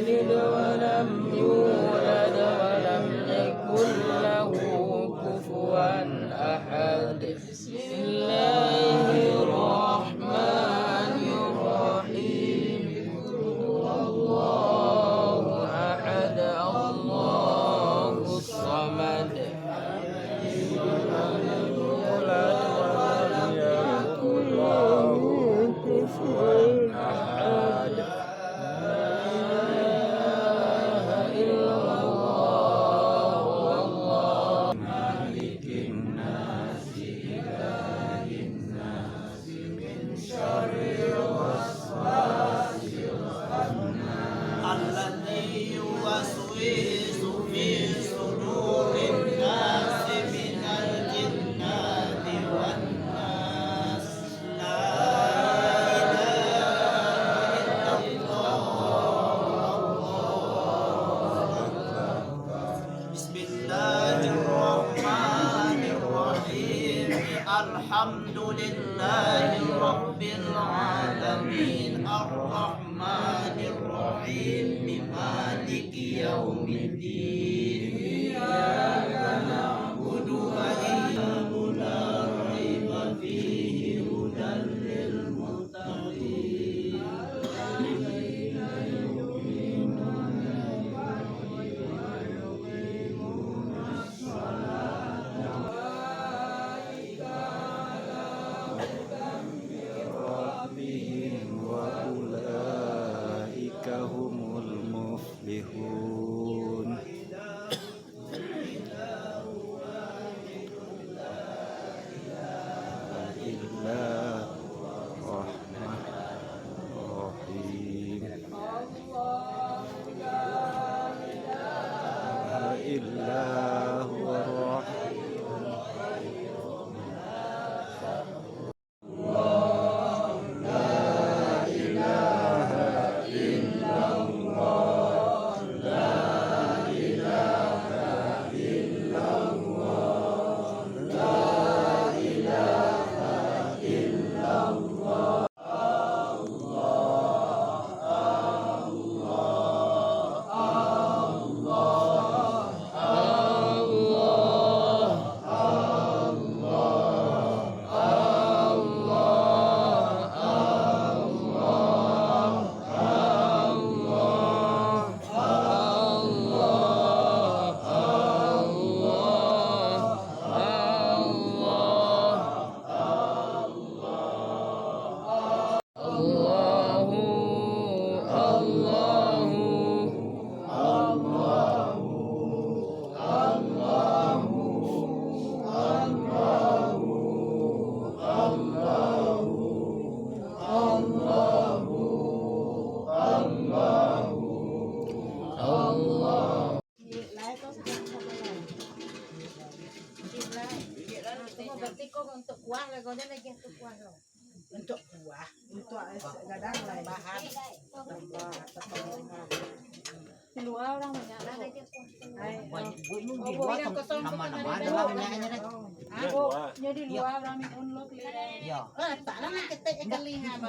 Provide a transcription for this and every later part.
يلد ولم يولد ولم يكن له كفوا أحد. بسم الله الرحمن الرحيم. قل هو الله أحد الله الصمد لم يولد ولم يكن له كفوا أحد. لا إله إلا الله والله مالك الناس إله الناس من شر الوسواس الذي يوسوس في صدور الناس من الجنة والناس. لا إله إلا الله. بسم الله الرحمن الرحيم. الحمد لله رب العالمين الرحمن الرحيم مالك يوم الدين. إياك نعبد وإياك لا ريب فيه هدى للمتقين. الذين يؤمنون ويقيمون الصلاة ربهم وأولئك هم المفلحون. إلا الرحمن الرحيم. إلا هو الرحمن berarti kok untuk kuah legonya lagi untuk kuah loh. Untuk kuah, untuk gadang lah bahan. Di luar orang banyak lah lagi jadi luar orang unlock lihat. Ya. Tak lama kita lihat.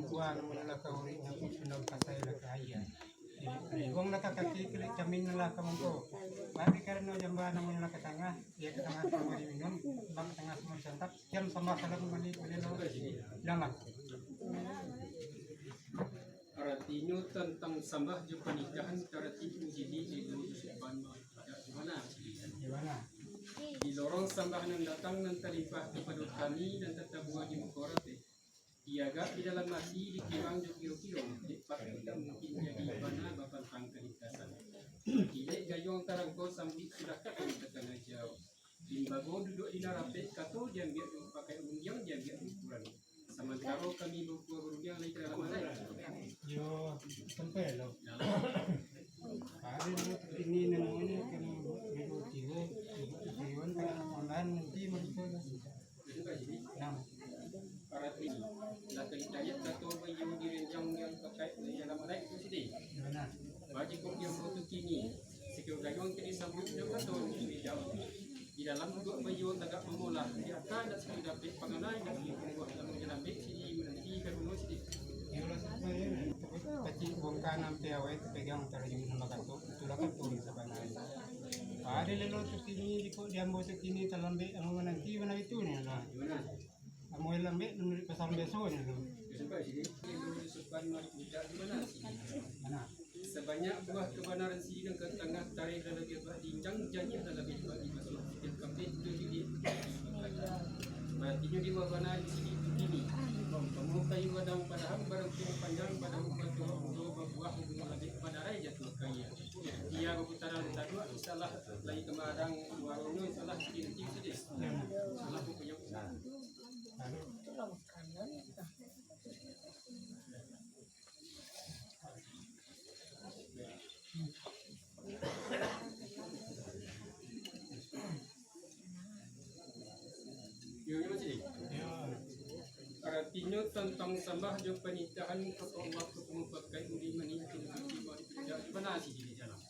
Kuan mula kauri na kusunog patay la kaya. Kung nakakakiklik kami nala kamungko. Mari karena jambana mo nala katanga, ya katanga mo minum, bang katanga mo santak, jam sama salam mali belelo. Lamat. Artinya tentang sambah je pernikahan cara tipu jadi di mana? persembahan yang datang dan terlimpah kepada kami dan tetap buah di mukorate. Iaga di dalam hati dikirang jo kiro-kiro, depak kita mungkin jadi mana bapak tangka di kasan. Tidak gayung tarangko sambit sudah kakak tekan jauh. Bimbago duduk di narape kato dia biar pakai unjang dia biar ukuran. Sementara kami berkuah unjang lagi dalam mana? Yo sampai lo. Hari ini namanya kan ibu jiwa kan online nanti mereka nah Para ini, lakukan hidayat kato bayu direnjang yang pakai dalam mana itu sini. benar. Bagi kau yang foto kini, sekiranya gayung kini sambut dia kato di jauh. Di dalam dua bayu tegak memula, di atas dan sekali dapat pengenai dan dibuat dalam jalan baik sini menanti keruno sini. Yola sampai kecil bongkar nampi awet pegang terjun nama kato itulah kato sebenarnya. Ada lelo tukini di kok diambo tukini talambe ang nanti mana itu nih lah. Gimana? Amo lambe nuri pasal beso nih lo. Sampai sini, ini disukai mari kita di mana sini? Mana? Sebanyak buah kebenaran sini dan ke tengah tarik dan lebih berdincang janji dan lebih bagi masuk setiap kambing itu di Matinya di wabana di sini begini. Kamu kayu badang pada ham barang panjang pada umat tua buah hubungan lebih pada raya jatuh kaya. Dia berputaran tadua salah lagi kemadang warungnya salah sedikit sedikit. Salah punya. Yo masih. Artinya tentang sembah dan penitahan kepada Allah ketemu pakai uri meningkat di mana sih di dalam.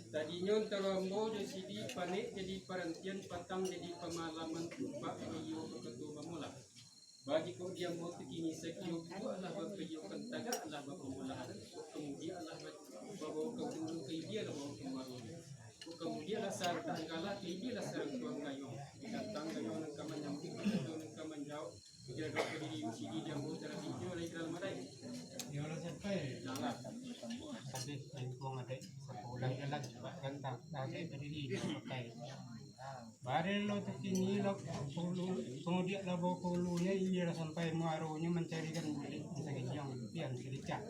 Tadinya terambo di sini panik jadi perhentian patang jadi pemalaman tupak iyo ketua pemula. Bagi kau dia mau begini sekiyo adalah berkeyo kentaga adalah berpemulaan. Kemudian adalah bawa kau dulu ke dia bawa kemarin. Kemudian asal tanggalah dia asal tuang gayung. Datang gayung nak kamanyambing atau nak kamanjau. Kira kau berdiri di sini dia mau terbijo lagi dalam madai. Yola sampai Janganlah. ada lingkung ada sepulang jalan coba gantang ada berdiri pakai. Barel lo tukini lo kemudian lo bawa kulunya ia sampai marunya mencarikan bulik sekian yang pian sedikit.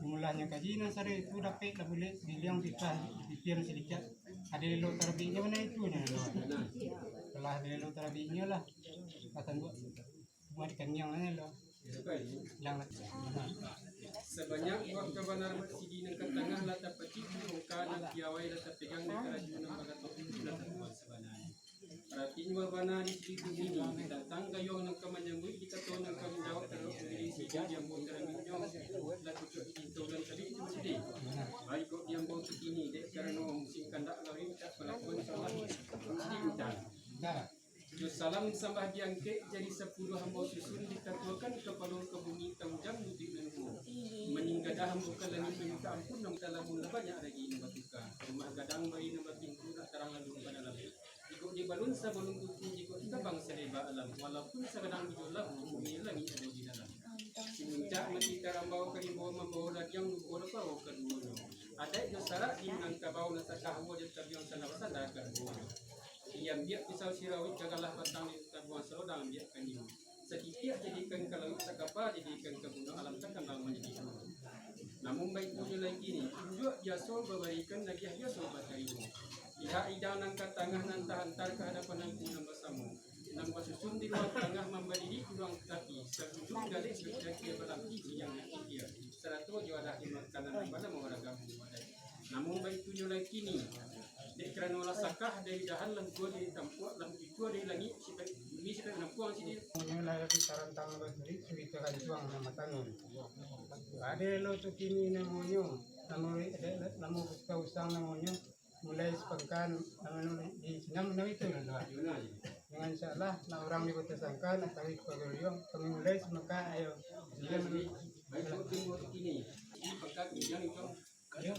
Mulanya kajian sare itu dapat lah bulik diliang pian sedikit. Ada lo terbinya mana itu nih lo. Setelah ada lo terbinya lah akan buat kenyang lo. Yang Sebanyak buah kebenaran sidi yang ke tengah lata peci bukan dan piawai lata pegang di kerajaan lembaga topik lata buat sebenarnya. Artinya wabana di sidi ini datang gayung yang kemenyambui di ketua yang kemenjawab terus diri sidi yang mau terminyo lata itu dan tadi itu sidi. Baik kok yang mau begini dek karena musim kandak lari tak pelakuan salah sidi udah. Salam sambah diangkat jadi 10 hamba susun dikatuakan kepala ke bumi tangjam mudik dan meninggadah hamba ke langit meminta ampun dan dalam mula banyak lagi batuka rumah gadang bayi nama pintu nak terang lalu pada alam jika di balun sebelum tutup jika kita bangsa leba alam walaupun sekadang dijulah bumi langit ada di dalam simuncak kita rambau ke ibu membawa lagi yang lupa bawa kedua ada itu syarat di angka bau nasakah hawa di tabiang sana sana kedua yang biak pisau sirawit jagalah batang di tabuan selodang biak kanyu. Setiap jadikan kalau sakapa jadikan kebun alam takkan bang menjadi dulu. Namun baik punya lagi ni, juga jasol berbaikan lagi jasol batarimu. Iha idang nangkat tengah nantah hantar ke hadapan nangku nambah samu. Nambah susun di ruang tengah memberdiri ruang kaki. Sebujung garis berjaki berlampi yang dia. Seratu jualah himat kanan pada mengoragam wadai. Namun baik punya lagi ni. Dek kerana olah sakah dari dahan lengkuan dari tampuak lengkuan dari langit sipai bumi sipai nampuang sini. Mulai dari sarantang berdiri cerita kanjuang nama tangan. Ada lo tu kini namanya, nama buka usang namanya. Mulai sepengkan di senam nama itu lah. Dengan insyaallah na orang di kota sangkan atau di Pagoriong kami mulai semaka ayo. Dia baik tu kini. Ini pangkat yang itu. Ayo.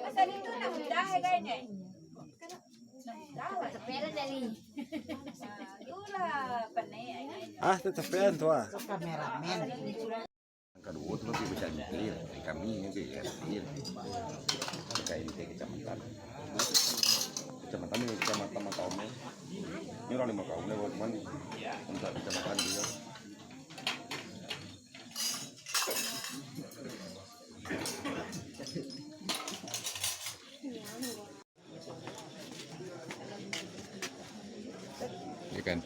Asal itu nak mudah kayaknya. Sepeda dari. Itulah panai. Tetepian tuh ah. Kameramen. Kedua itu lebih bisa mikir kami ini kayak mikir kayak ini kecamatan ini kecamatan Makaome ini orang di Makaome buat mana untuk kecamatan dia kan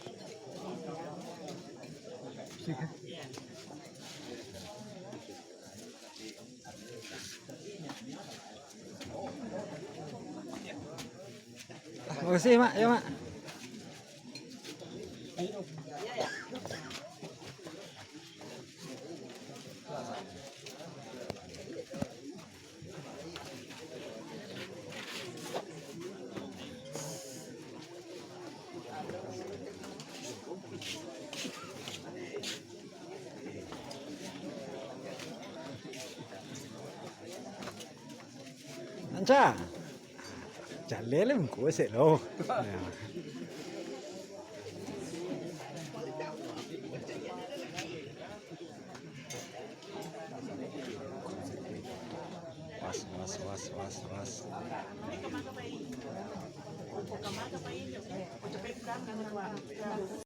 Makasih mak, ya mak. Anca, jalele ko sih lo. Was.